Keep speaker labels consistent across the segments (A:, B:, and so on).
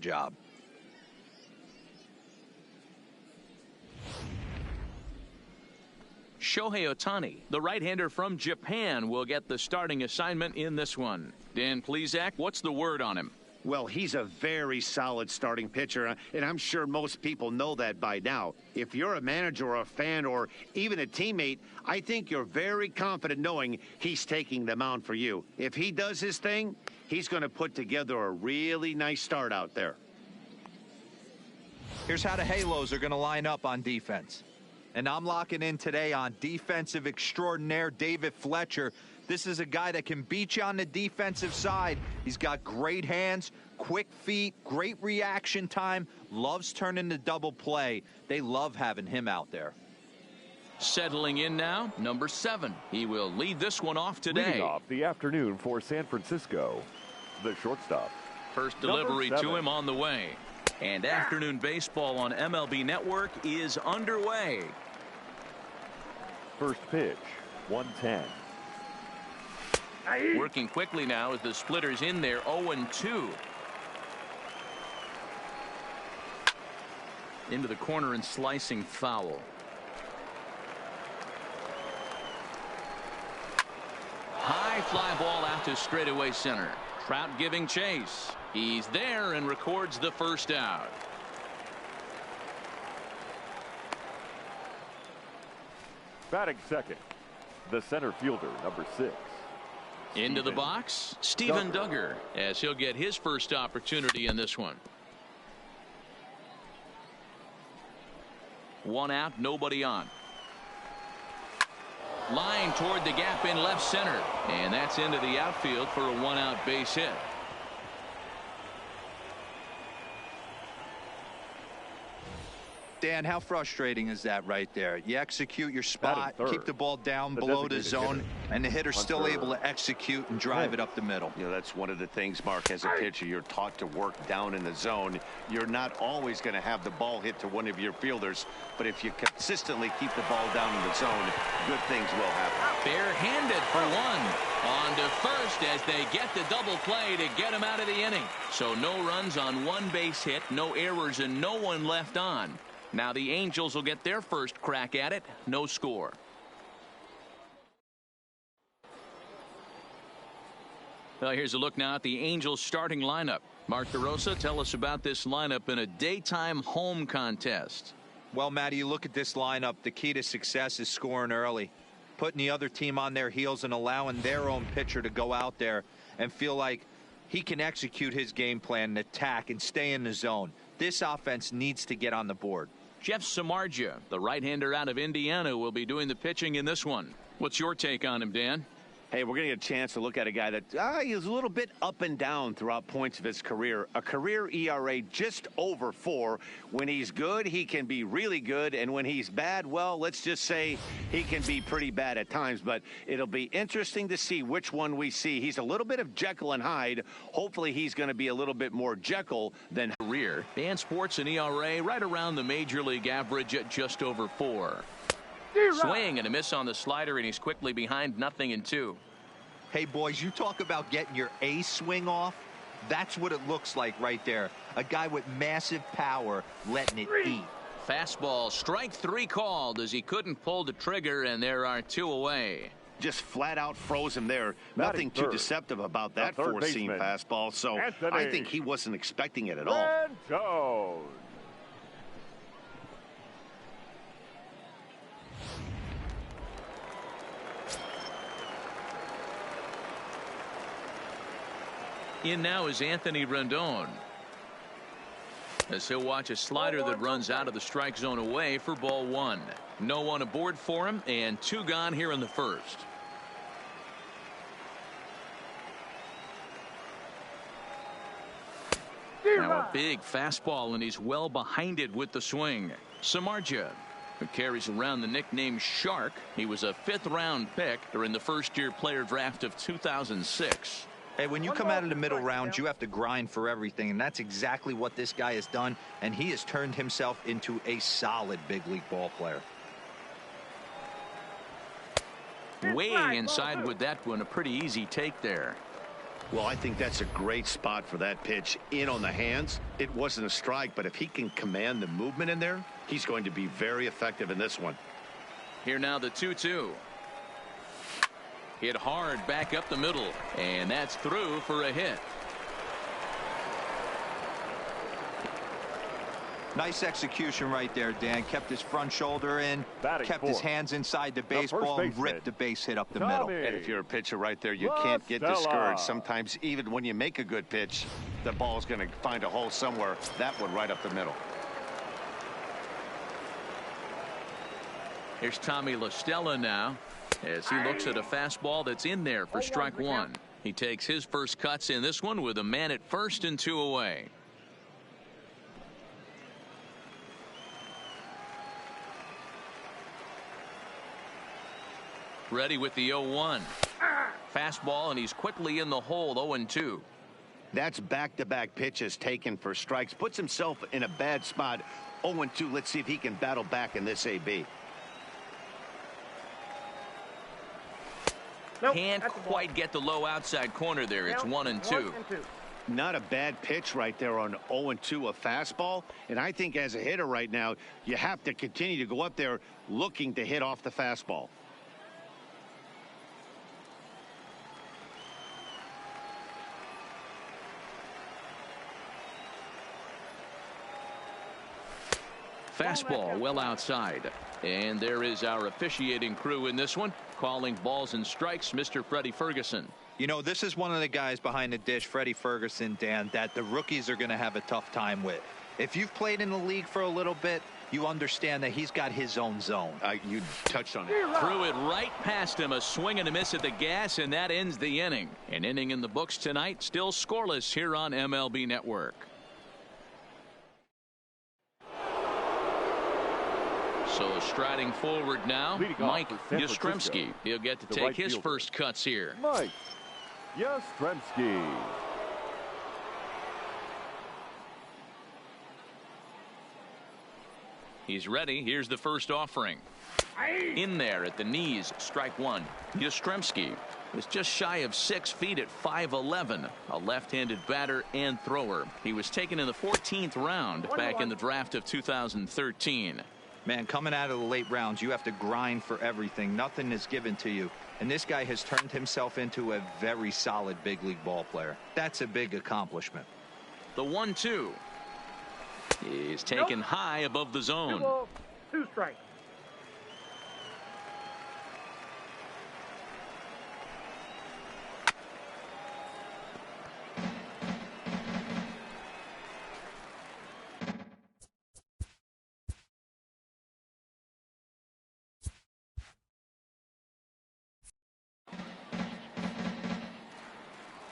A: job.
B: Shohei Ohtani, the right-hander from Japan, will get the starting assignment in this one. Dan Plesac, what's the word on him?
C: Well, he's a very solid starting pitcher, and I'm sure most people know that by now. If you're a manager or a fan or even a teammate, I think you're very confident knowing he's taking the mound for you. If he does his thing, he's going to put together a really nice start out there.
A: Here's how the Halos are going to line up on defense. And I'm locking in today on defensive extraordinaire David Fletcher. This is a guy that can beat you on the defensive side. He's got great hands, quick feet, great reaction time, loves turning the double play. They love having him out there.
B: Settling in now, number 7. He will lead this one off today.
D: Leading off the afternoon for San Francisco, the shortstop.
B: First delivery to him on the way. And afternoon baseball on MLB Network is underway.
D: First pitch, 110.
B: Working quickly now as the splitter's in there, 0-2. Into the corner and slicing foul. High fly ball out to straightaway center. Trout giving chase. He's there and records the first out.
D: Batting second, the center fielder, number 6.
B: Into the box, Steven Duggar, as he'll get his first opportunity in this one. One out, nobody on. Line toward the gap in left center, and that's into the outfield for a one-out base hit.
A: Dan, how frustrating is that right there? You execute your spot, keep the ball down below the zone, and the hitter's still able to execute and drive it up the middle.
C: You know, that's one of the things, Mark, as a pitcher, you're taught to work down in the zone. You're not always going to have the ball hit to one of your fielders, but if you consistently keep the ball down in the zone, good things will happen.
B: Barehanded for one. On to first as they get the double play to get him out of the inning. So no runs on one base hit, no errors, and no one left on. Now the Angels will get their first crack at it. No score. Well, here's a look now at the Angels starting lineup. Mark DeRosa, tell us about this lineup in a daytime home contest.
A: Well, Matty, you look at this lineup, the key to success is scoring early, putting the other team on their heels and allowing their own pitcher to go out there and feel like he can execute his game plan and attack and stay in the zone. This offense needs to get on the board.
B: Jeff Samardzija, the right-hander out of Indiana, will be doing the pitching in this one. What's your take on him, Dan?
C: Hey, we're going to get a chance to look at a guy that he's a little bit up and down throughout points of his career. A career ERA just over 4. When he's good, he can be really good. And when he's bad, well, let's just say he can be pretty bad at times. But it'll be interesting to see which one we see. He's a little bit of Jekyll and Hyde. Hopefully he's going to be a little bit more Jekyll than
B: career. Dan sports an ERA right around the major league average at just over 4. Swing and a miss on the slider, and he's quickly behind 0-2.
A: Hey, boys, you talk about getting your A swing off. That's what it looks like right there. A guy with massive power letting it eat.
B: Fastball, strike 3 called as he couldn't pull the trigger, and there are 2 away.
C: Just flat out froze him there. Nothing too deceptive about that four-seam fastball, so I think he wasn't expecting it at all.
B: In now is Anthony Rendon, as he'll watch a slider that runs out of the strike zone away for ball 1. No one aboard for him, and 2 gone here in the first. Now a big fastball, and he's well behind it with the swing. Samardzija, who carries around the nickname Shark. He was a 5th-round pick during the first-year player draft of 2006.
A: Hey, when you come out of the middle round, you have to grind for everything, and that's exactly what this guy has done, and he has turned himself into a solid big league ball player.
B: Way inside with that one, a pretty easy take there.
C: Well, I think that's a great spot for that pitch in on the hands. It wasn't a strike, but if he can command the movement in there, he's going to be very effective in this one.
B: Here now the 2-2. Hit hard back up the middle, and that's through for a hit.
A: Nice execution right there, Dan. Kept his front shoulder in, kept his hands inside the baseball, and ripped the base hit up the middle.
C: And if you're a pitcher right there, you can't get discouraged. Sometimes even when you make a good pitch, the ball's going to find a hole somewhere. That one right up the middle.
B: Here's Tommy La Stella now as he looks at a fastball that's in there for strike one. He takes his first cuts in this one with a man at first and 2 away. Ready with the 0-1. Fastball, and he's quickly in the hole. 0-2.
C: That's back-to-back pitches taken for strikes. Puts himself in a bad spot. 0-2. Let's see if he can battle back in this AB.
E: Nope,
B: can't quite get the low outside corner there. It's 1-2.
C: Not a bad pitch right there on 0-2, a fastball. And I think as a hitter right now, you have to continue to go up there looking to hit off the fastball.
B: Fastball well outside. And there is our officiating crew in this one, calling balls and strikes, Mr. Freddie Ferguson.
A: You know, this is one of the guys behind the dish, Freddie Ferguson, Dan, that the rookies are going to have a tough time with. If you've played in the league for a little bit, you understand that he's got his own zone.
C: You touched on it.
B: Threw it right past him, a swing and a miss at the gas, and that ends the inning. An inning in the books tonight, still scoreless here on MLB Network. So striding forward now, Mike Yastrzemski. He'll get to take his first cuts here.
D: Mike Yastrzemski.
B: He's ready. Here's the first offering. In there at the knees, strike one. Yastrzemski was just shy of 6 feet at 5'11", a left-handed batter and thrower. He was taken in the 14th round back in the draft of 2013.
A: Man, coming out of the late rounds, you have to grind for everything. Nothing is given to you. And this guy has turned himself into a very solid big league ball player. That's a big accomplishment.
B: The 1-2 is taken high above the zone.
E: 2 strikes.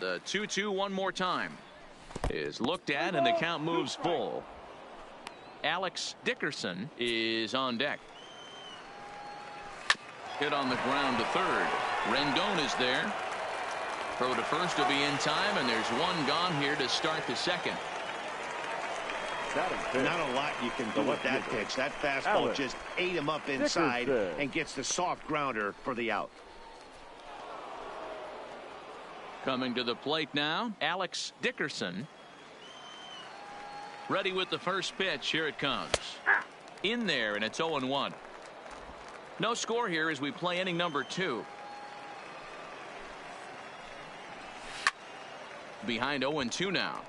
B: The 2-2 one more time is looked at, and the count moves full. Alex Dickerson is on deck. Hit on the ground to third. Rendon is there. Throw to first will be in time, and there's one gone here to start the second.
C: Not a lot you can do with that pitch. That fastball just ate him up inside and gets the soft grounder for the out.
B: Coming to the plate now, Alex Dickerson. Ready with the first pitch. Here it comes. In there, and it's 0-1. No score here as we play inning number 2. Behind 0-2 now.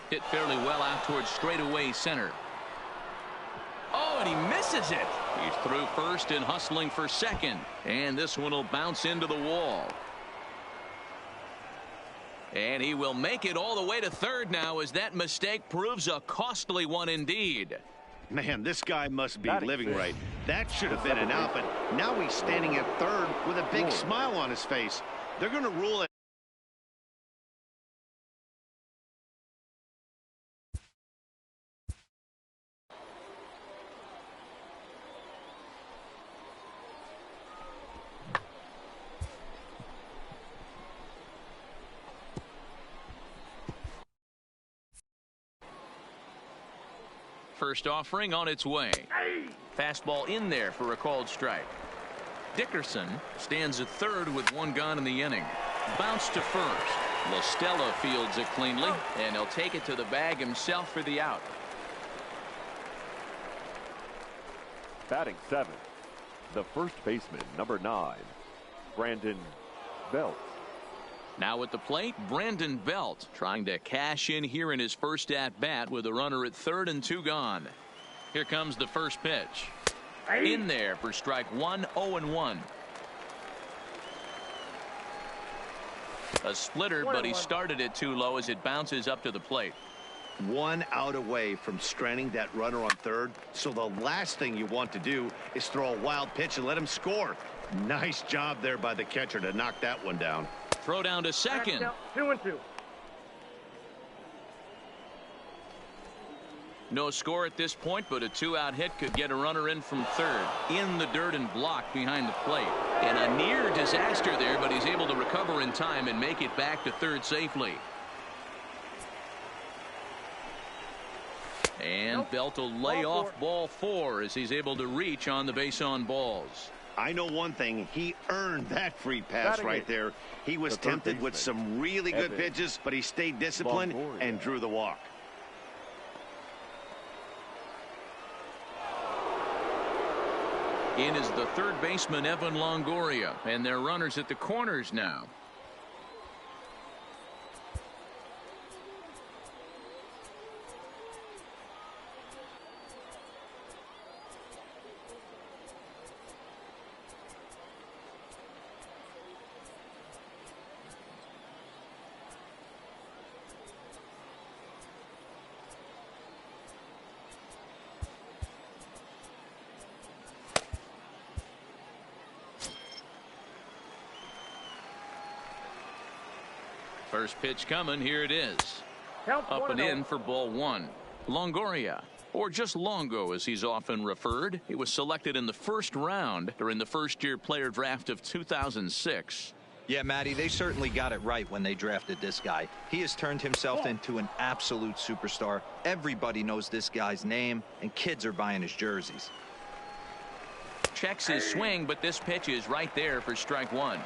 B: Hit fairly well out towards straightaway center. Oh, and he misses it. He's through first and hustling for second. And this one will bounce into the wall. And he will make it all the way to third now as that mistake proves a costly one indeed.
C: Man, this guy must be living right. That should have been an out, but now he's standing at third with a big smile on his face. They're going to rule it.
B: First offering on its way. Fastball in there for a called strike. Dickerson stands at third with one gone in the inning. Bounce to first. LaStella fields it cleanly, and he'll take it to the bag himself for the out.
D: Batting seventh, the first baseman, number 9, Brandon Belt.
B: Now at the plate, Brandon Belt trying to cash in here in his first at bat with a runner at third and 2 gone. Here comes the first pitch. In there for strike 1, 0-1. A splitter, but he started it too low as it bounces up to the plate.
C: 1 out away from stranding that runner on third. So the last thing you want to do is throw a wild pitch and let him score. Nice job there by the catcher to knock that one down.
B: Throw down to second.
E: 2-2.
B: No score at this point, but a 2-out hit could get a runner in from third. In the dirt and blocked behind the plate. And a near disaster there, but he's able to recover in time and make it back to third safely. And Belt will lay off ball 4 as he's able to reach on the base on balls.
C: I know one thing, he earned that free pass right there. He was tempted with some really good pitches, but he stayed disciplined and drew the walk.
B: In is the third baseman, Evan Longoria, and their runners at the corners now. First pitch coming. Here it is. Up and in for ball 1. Longoria, or just Longo as he's often referred. He was selected in the first round during the first-year player draft of 2006.
A: Yeah, Matty, they certainly got it right when they drafted this guy. He has turned himself into an absolute superstar. Everybody knows this guy's name, and kids are buying his jerseys.
B: Checks his swing, but this pitch is right there for strike 1.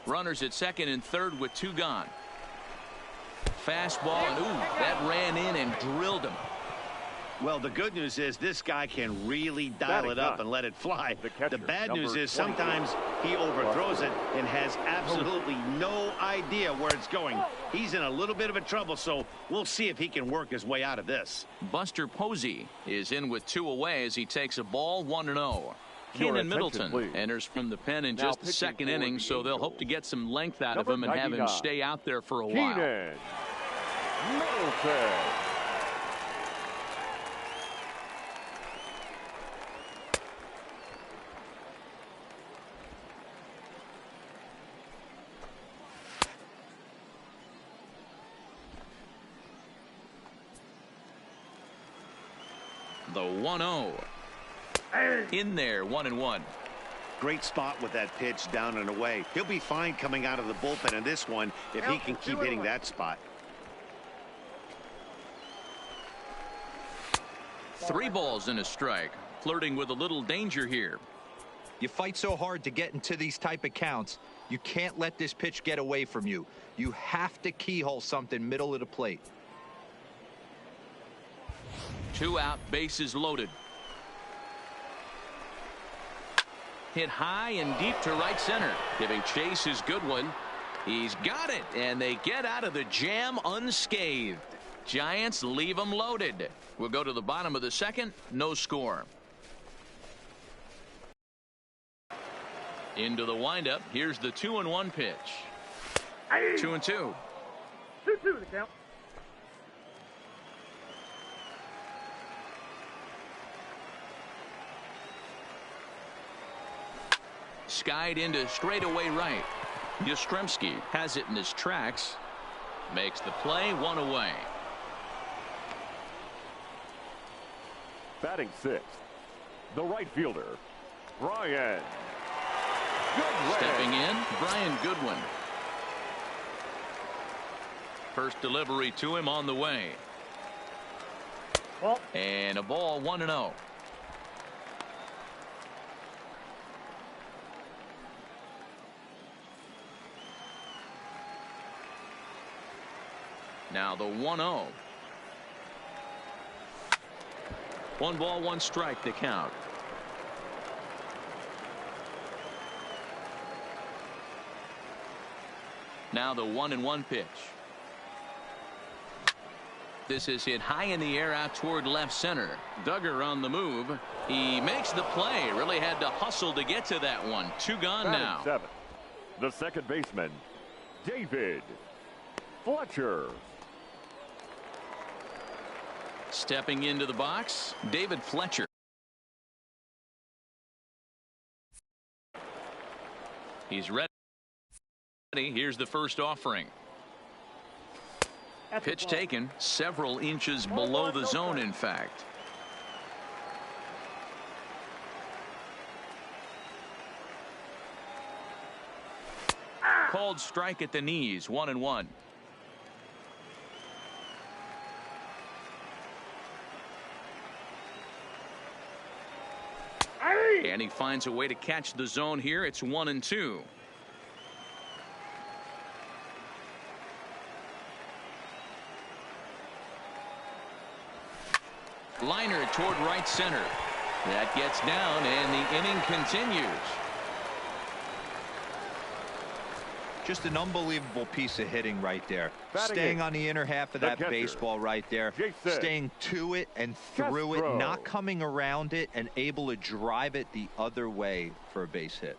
B: Runners at second and third with 2 gone. Fastball, and that ran in and drilled him.
C: Well, the good news is this guy can really dial it up and let it fly. The bad news is sometimes he overthrows it and has absolutely no idea where it's going. He's in a little bit of a trouble, so we'll see if he can work his way out of this.
B: Buster Posey is in with 2 away as he takes a ball 1-0. Keenan Middleton enters from the pen in just the second inning, so they'll hope to get some length out of him and have him stay out there for a while.
D: Keenan Middleton.
B: The 1-0. In there, 1-1.
C: Great spot with that pitch down and away. He'll be fine coming out of the bullpen in this one if he can keep hitting that spot.
B: 3 balls and a strike. Flirting with a little danger here.
A: You fight so hard to get into these type of counts. You can't let this pitch get away from you. You have to keyhole something middle of the plate.
B: 2 out, bases loaded. Hit high and deep to right center. Giving Chase his good one. He's got it, and they get out of the jam unscathed. Giants leave them loaded. We'll go to the bottom of the second. No score. Into the windup. Here's the 2-1 pitch. 2-2.
E: 2-2 the count.
B: Skied into straightaway right. Yastrzemski has it in his tracks. Makes the play, 1 away.
D: Batting sixth, the right fielder, Brian Goodwin.
B: Stepping in, Brian Goodwin. First delivery to him on the way.
E: Ball.
B: And a ball, 1-0. Now the 1-0. 1 ball, 1 strike to count. Now the 1-1 pitch. This is hit high in the air out toward left center. Duggar on the move. He makes the play. Really had to hustle to get to that one. 2 gone
D: Batting
B: now.
D: seventh, the second baseman, David Fletcher.
B: Stepping into the box, David Fletcher. He's ready. Here's the first offering.
E: That's a
B: Pitch
E: ball.
B: taken several inches below the zone, in fact. Called strike at the knees, 1-1. And he finds a way to catch the zone here. It's 1-2. Liner toward right center. That gets down, and the inning continues.
A: Just an unbelievable piece of hitting right there.
D: Batting
A: Staying
D: eighth,
A: on the inner half of
D: the
A: that
D: catcher,
A: baseball right there.
D: Jason
A: Staying to it and through
D: Castro.
A: it, not coming around it, and able to drive it the other way for a base hit.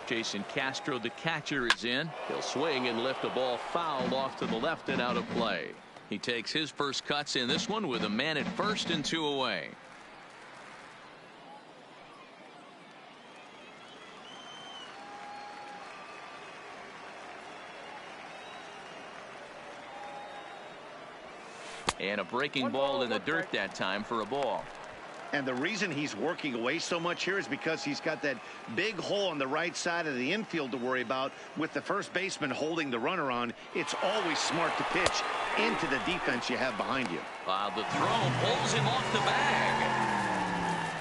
B: Jason Castro, the catcher, is in. He'll swing and lift a ball foul off to the left and out of play. He takes his first cuts in this one with a man at first and 2 away. And a breaking ball in the dirt that time for a ball.
C: And the reason he's working away so much here is because he's got that big hole on the right side of the infield to worry about. With the first baseman holding the runner on, it's always smart to pitch into the defense you have behind you.
B: The throw pulls him off the bag.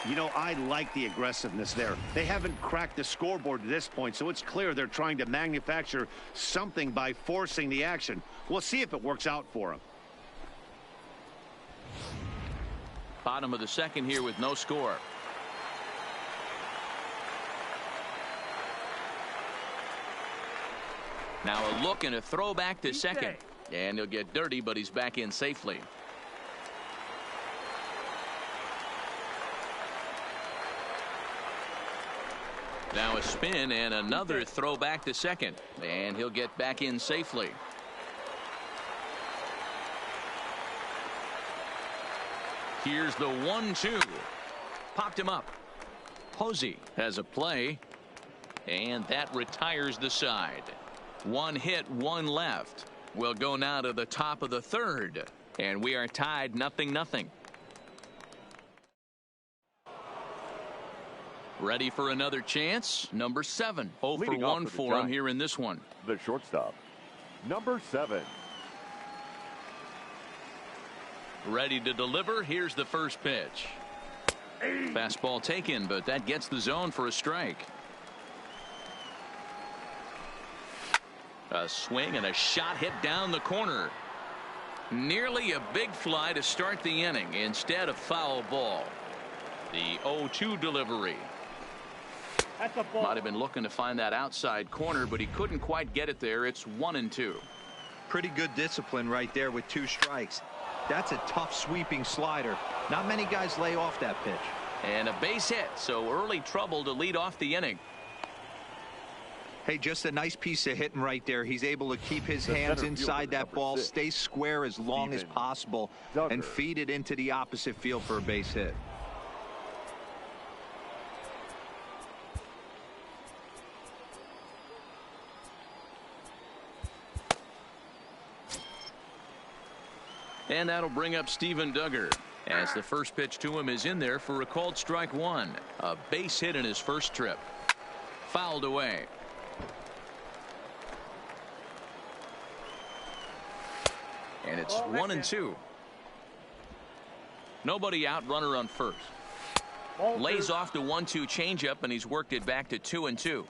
C: You know, I like the aggressiveness there. They haven't cracked the scoreboard to this point, so it's clear they're trying to manufacture something by forcing the action. We'll see if it works out for them.
B: Bottom of the second here with no score. Now a look and a throw back to second. And he'll get dirty, but he's back in safely. Now a spin and another throw back to second. And he'll get back in safely. Here's the 1-2. Popped him up. Posey has a play. And that retires the side. 1 hit, 1 left. We'll go now to the top of the third. And we are tied 0-0. Ready for another chance? Number 7. 0 for
D: Leading off
B: 1
D: for the
B: for him
D: Giants,
B: here in this one.
D: the shortstop, number 7.
B: Ready to deliver. Here's the first pitch. Fastball taken, but that gets the zone for a strike. A swing and a shot hit down the corner. Nearly a big fly to start the inning. Instead, a foul ball. The 0-2 delivery.
E: That's a ball.
B: Might have been looking to find that outside corner, but he couldn't quite get it there. It's 1-2.
A: Pretty good discipline right there with 2 strikes. That's a tough sweeping slider. Not many guys lay off that pitch.
B: And a base hit, so early trouble to lead off the inning.
A: Hey, just a nice piece of hitting right there. He's able to keep his
D: The
A: hands
D: center
A: inside
D: fielder,
A: that
D: number
A: ball,
D: 6,
A: stay square as long as
D: Steven
A: possible,
D: Duggar.
A: and feed it into the opposite field for a base hit.
B: And that'll bring up Steven Duggar, as the first pitch to him is in there for a called strike one. A base hit in his first trip. Fouled away. And it's 1-2. Nobody out, runner on first. Lays off the 1-2 changeup, and he's worked it back to 2-2.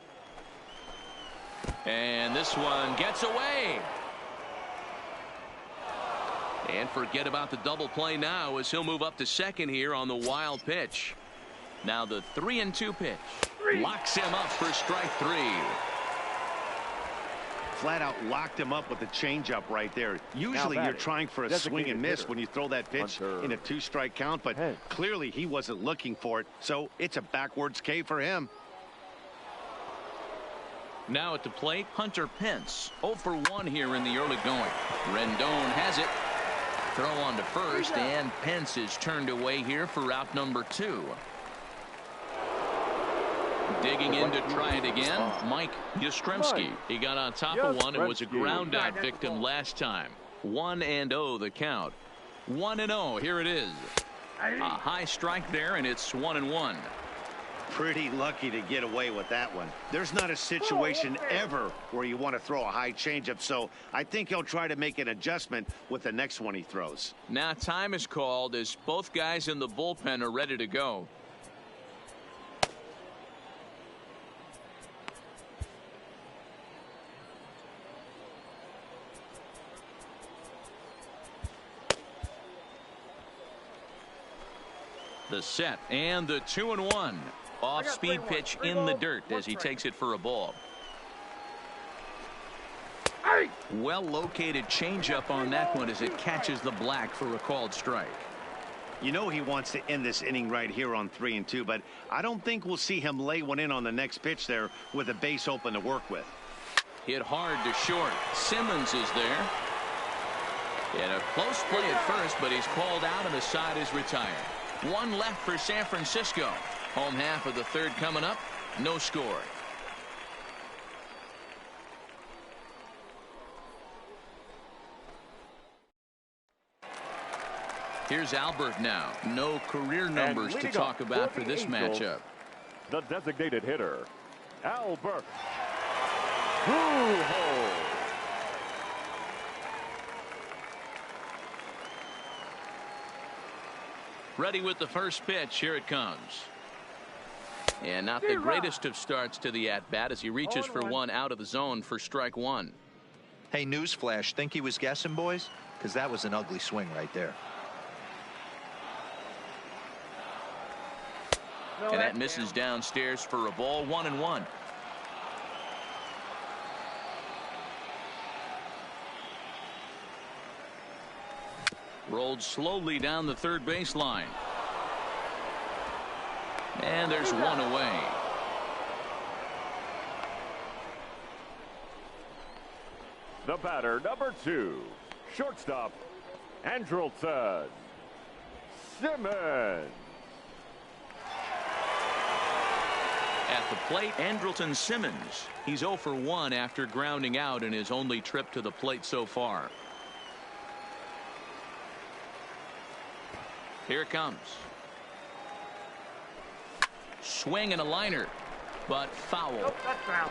B: And this one gets away. And forget about the double play now, as he'll move up to second here on the wild pitch. Now the 3-2 pitch. Locks him up for strike three.
C: Flat out locked him up with the changeup right there. Usually you're trying for a swing and miss when you throw that pitch in a 2-strike count, but clearly he wasn't looking for it, so it's a backwards K for him.
B: Now at the plate, Hunter Pence. 0 for 1 here in the early going. Rendon has it. Throw on to first, and Pence is turned away here for out number 2. Digging in to try it again, Mike Yastrzemski. He got on top of one and was a ground out victim last time. 1-0 the count. 1-0, here it is. A high strike there, and it's 1-1.
C: Pretty lucky to get away with that one. There's not a situation ever where you want to throw a high changeup, so I think he'll try to make an adjustment with the next one he throws.
B: Now time is called as both guys in the bullpen are ready to go. The set and the 2-1. Off-speed pitch in the dirt as he takes it for a ball. Well-located changeup on that one as it catches the black for a called strike.
C: You know he wants to end this inning right here on 3-2, but I don't think we'll see him lay one in on the next pitch there with a base open to work with.
B: Hit hard to short. Simmons is there. And a close play at first, but he's called out and the side is retired. One left for San Francisco. Home half of the third coming up. No score. Here's Albert now. No career numbers to talk about for this matchup.
D: The designated hitter, Albert Pujols.
B: Ready with the first pitch. Here it comes. And not the greatest of starts to the at-bat as he reaches for one out of the zone for strike one.
A: Hey, newsflash, think he was guessing, boys? Because that was an ugly swing right there.
B: And that misses downstairs for a ball. 1-1. Rolled slowly down the third baseline. And there's one away.
D: The batter, number 2, shortstop, Angels2020.
B: At the plate, Andrelton Simmons. He's 0 for 1 after grounding out in his only trip to the plate so far. Here it comes. Swing and a liner, but foul.
E: Nope, that's foul.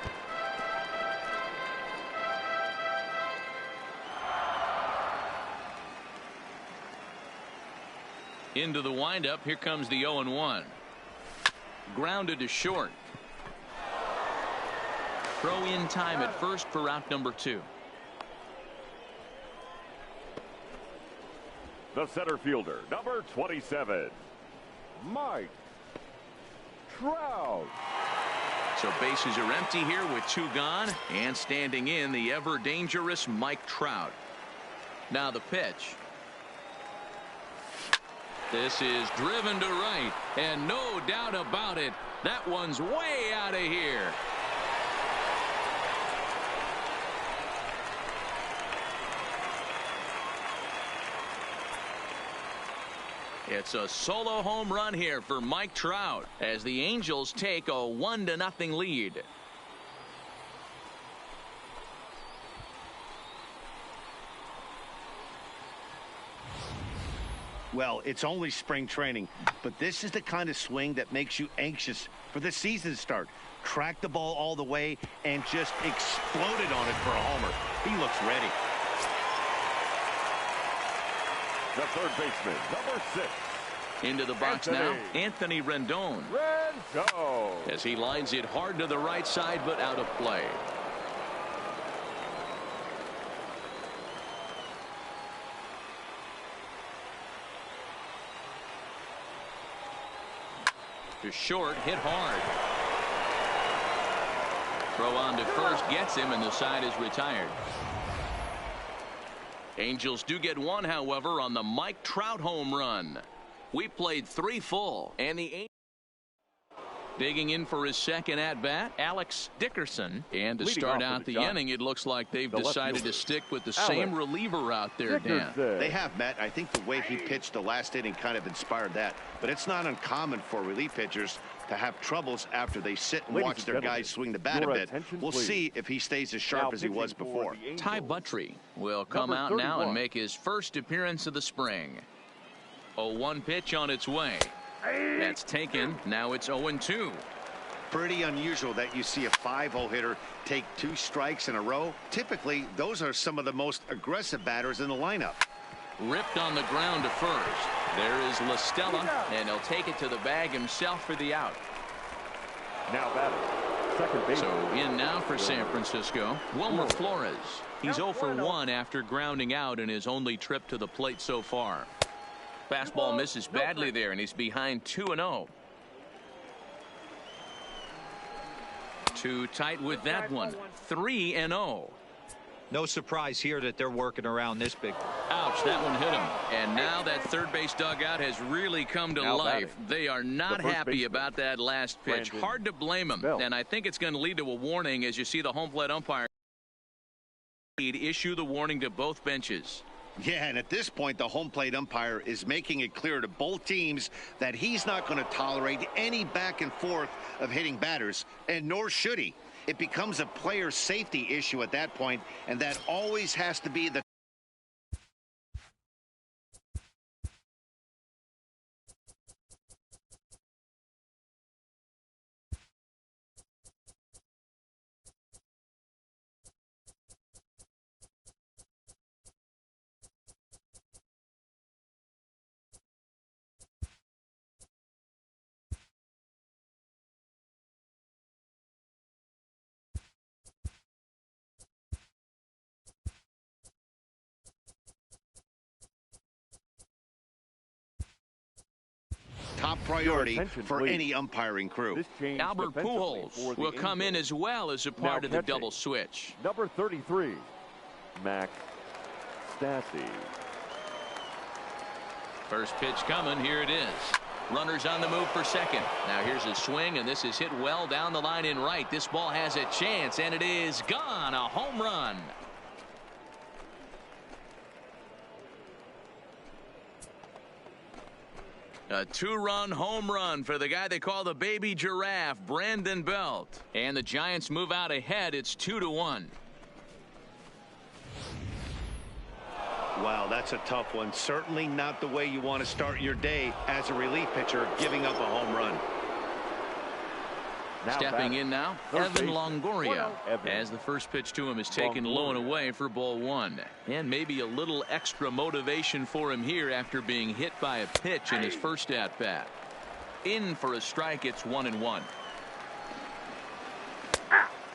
B: Into the windup. Here comes the 0-1. Grounded to short. Throw in time at first for out number 2.
D: The center fielder, number 27, Mike Trout.
B: So bases are empty here with 2 gone, and standing in the ever dangerous Mike Trout. Now the pitch. This is driven to right, and no doubt about it, that one's way out of here. It's a solo home run here for Mike Trout as the Angels take a 1-0 lead.
C: Well, it's only spring training, but this is the kind of swing that makes you anxious for the season to start. Track the ball all the way and just exploded on it for a homer. He looks ready.
D: The third baseman, number 6.
B: Into the box now, Anthony Rendon. As he lines it hard to the right side, but out of play. To short, hit hard. Throw on to first, gets him, and the side is retired. Angels do get one, however, on the Mike Trout home run. We played 3 full, and the Angels digging in for his second at-bat, Alex Dickerson. And to start out the inning, it looks like they've decided to stick with the same reliever out there, Dan.
C: They have, Matt. I think the way he pitched the last inning kind of inspired that. But it's not uncommon for relief pitchers to have troubles after they sit and watch their guys swing the bat a bit. We'll see if he stays as sharp as he was before.
B: Ty Buttrey will come out now and make his first appearance of the spring. 0-1 pitch on its way. That's taken. Now it's 0-2.
C: Pretty unusual that you see a 5-0 hitter take 2 strikes in a row. Typically, those are some of the most aggressive batters in the lineup.
B: Ripped on the ground to first. There is La Stella, and he'll take it to the bag himself for the out.
D: Now batting, second base.
B: So in now for San Francisco, Wilmer Flores. He's 0 for 1 after grounding out in his only trip to the plate so far. Fastball misses badly there, and he's behind 2-0. Too tight with that one. 3-0.
A: No surprise here that they're working around this big.
B: Ouch, that one hit him. And now that third base dugout has really come to life. They are not happy about that last pitch. Hard to blame them. And I think it's going to lead to a warning as you see the home plate umpire issue the warning to both benches.
C: Yeah, and at this point, the home plate umpire is making it clear to both teams that he's not going to tolerate any back and forth of hitting batters, and nor should he. It becomes a player safety issue at that point, and that always has to be the top priority for any umpiring crew.
B: Albert Pujols will come in as well as a part of the double switch.
D: Number 33, Max Stassi.
B: First pitch coming. Here it is. Runners on the move for second. Now here's a swing, and this is hit well down the line in right. This ball has a chance, and it is gone. A home run. A 2-run home run for the guy they call the baby giraffe, Brandon Belt. And the Giants move out ahead. It's 2-1.
C: Wow, that's a tough one. Certainly not the way you want to start your day as a relief pitcher, giving up a home run.
B: Stepping in now, Evan Longoria, as the first pitch to him is taken low and away for ball 1. And maybe a little extra motivation for him here after being hit by a pitch in his first at-bat. In for a strike, it's 1-1.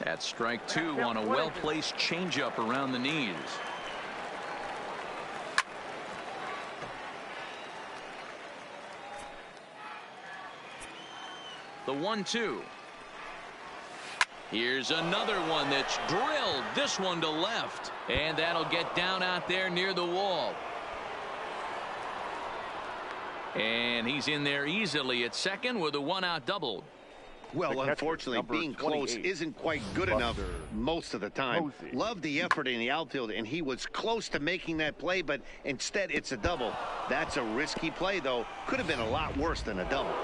B: That's strike 2 on a well-placed changeup around the knees. The 1-2. Here's another one that's drilled. This one to left. And that'll get down out there near the wall. And he's in there easily at second with a 1-out double.
C: Well, unfortunately, being close isn't quite good enough most of the time. Love the effort in the outfield, and he was close to making that play, but instead it's a double. That's a risky play, though. Could have been a lot worse than a double.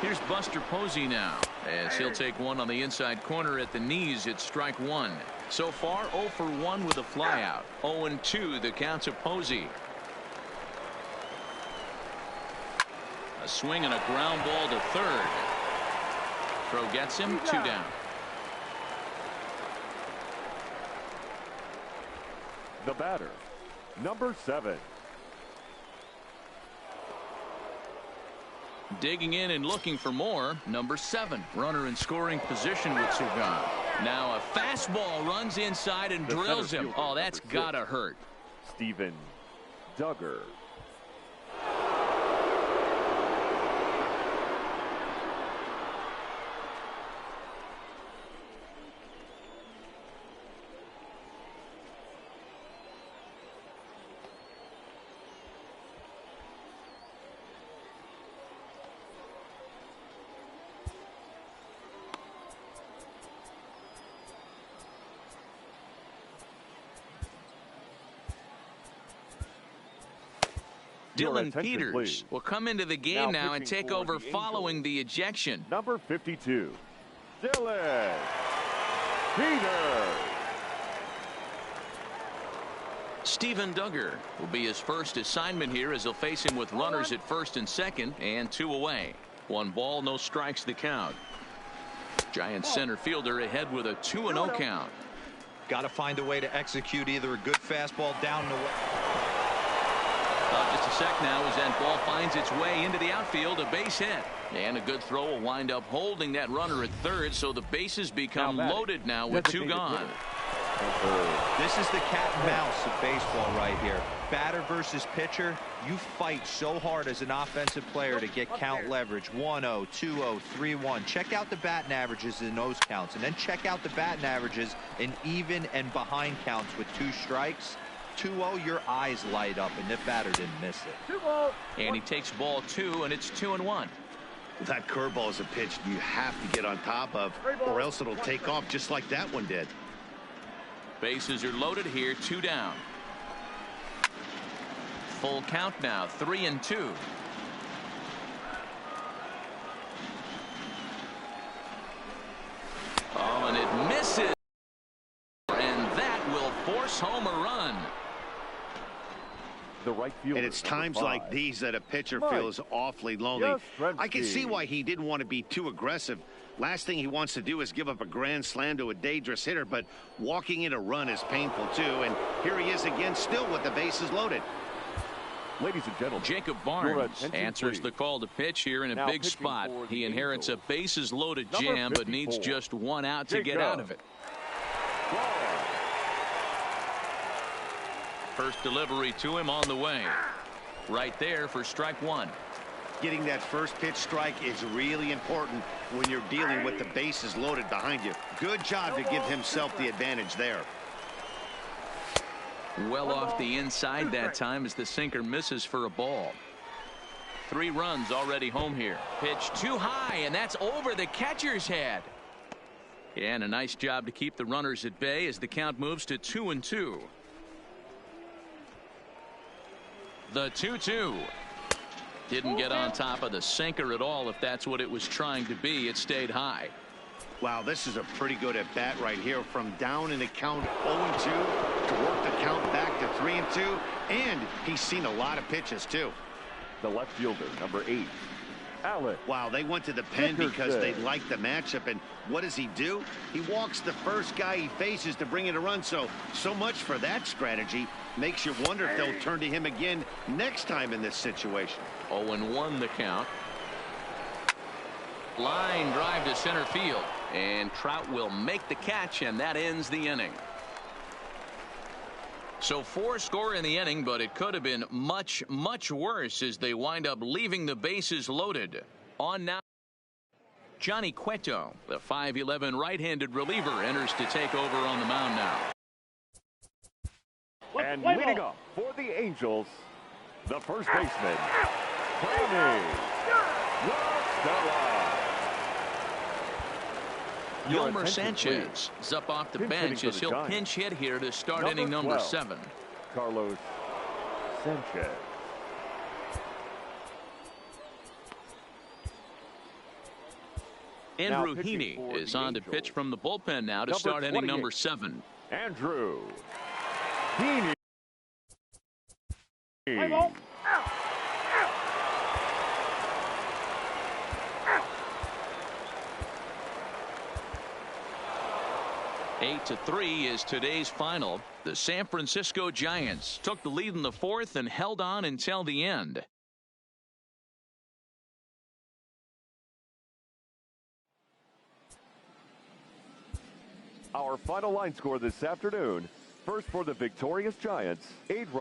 B: Here's Buster Posey now, as he'll take one on the inside corner at the knees. It's strike 1. So far, 0 for 1 with a flyout. 0-2 the counts of Posey. A swing and a ground ball to third. Throw gets him, 2 down.
D: The batter, number 7.
B: Digging in and looking for more, number 7. Runner in scoring position with 2 gone. Now a fastball runs inside and drills him. Oh, that's gotta hurt.
D: Steven Duggar.
B: Dylan Peters
D: please.
B: will come into the game now and take over following the ejection.
D: Number 52, Dylan Peters.
B: Steven Duggar will be his first assignment here as he'll face him with runners at first and second and 2 away. 1 ball, no strikes the count. Giant center fielder ahead with a 2-0 count.
A: Got to find a way to execute either a good fastball down the way.
B: Just a sec now as that ball finds its way into the outfield. A base hit. And a good throw will wind up holding that runner at third, so the bases become loaded now with 2 gone.
A: This is the cat and mouse of baseball right here. Batter versus pitcher. You fight so hard as an offensive player to get count leverage. 1-0, 2-0, 3-1. Check out the batting averages in those counts, and then check out the batting averages in even and behind counts with 2 strikes. 2-0, your eyes light up, and the batter didn't miss it.
B: And he takes ball 2, and it's 2-1.
C: That curveball is a pitch you have to get on top of, or else it'll take off just like that one did.
B: Bases are loaded here, 2 down. Full count now, 3-2. Oh, and it misses. And that will force home a run.
D: The right fielder,
C: and it's times like these that a pitcher feels awfully lonely. I can see why he didn't want to be too aggressive. Last thing he wants to do is give up a grand slam to a dangerous hitter, but walking in a run is painful too. And here he is again, still with the bases loaded.
D: Ladies and gentlemen,
B: Jacob Barnes answers the call to pitch here in a big spot. He inherits a bases loaded jam, but needs just 1 out to get out of it. First delivery to him on the way. Right there for strike 1.
C: Getting that first pitch strike is really important when you're dealing with the bases loaded behind you. Good job to give himself the advantage there.
B: Well off the inside that time as the sinker misses for a ball. 3 runs already home here. Pitch too high, and that's over the catcher's head. And a nice job to keep the runners at bay as the count moves to 2-2. The 2-2. Didn't get on top of the sinker at all. If that's what it was trying to be, it stayed high.
C: Wow, this is a pretty good at bat right here. From down in the count 0-2 to work the count back to 3-2. And he's seen a lot of pitches too.
D: The left fielder, number 8, Alex.
C: Wow, they went to the pen because they like the matchup. And what does he do? He walks the first guy he faces to bring in a run. So much for that strategy. Makes you wonder if they'll turn to him again next time in this situation.
B: 0-1 the count. Line drive to center field. And Trout will make the catch, and that ends the inning. So 4 score in the inning, but it could have been much, much worse as they wind up leaving the bases loaded. On now, Johnny Cueto, the 5'11" right-handed reliever, enters to take over on the mound now.
D: And leading up for the Angels, the first baseman, Tommy Rostella.
B: Yolmer Sanchez is up off the bench as he'll pinch hit here to start inning number 7.
D: Carlos Sanchez.
B: Andrew Heaney is on to pitch from the bullpen now to start inning number 7.
D: Andrew Heaney.
B: 8-3 is today's final. The San Francisco Giants took the lead in the fourth and held on until the end.
D: Our final line score this afternoon. First for the victorious Giants, 8 runs.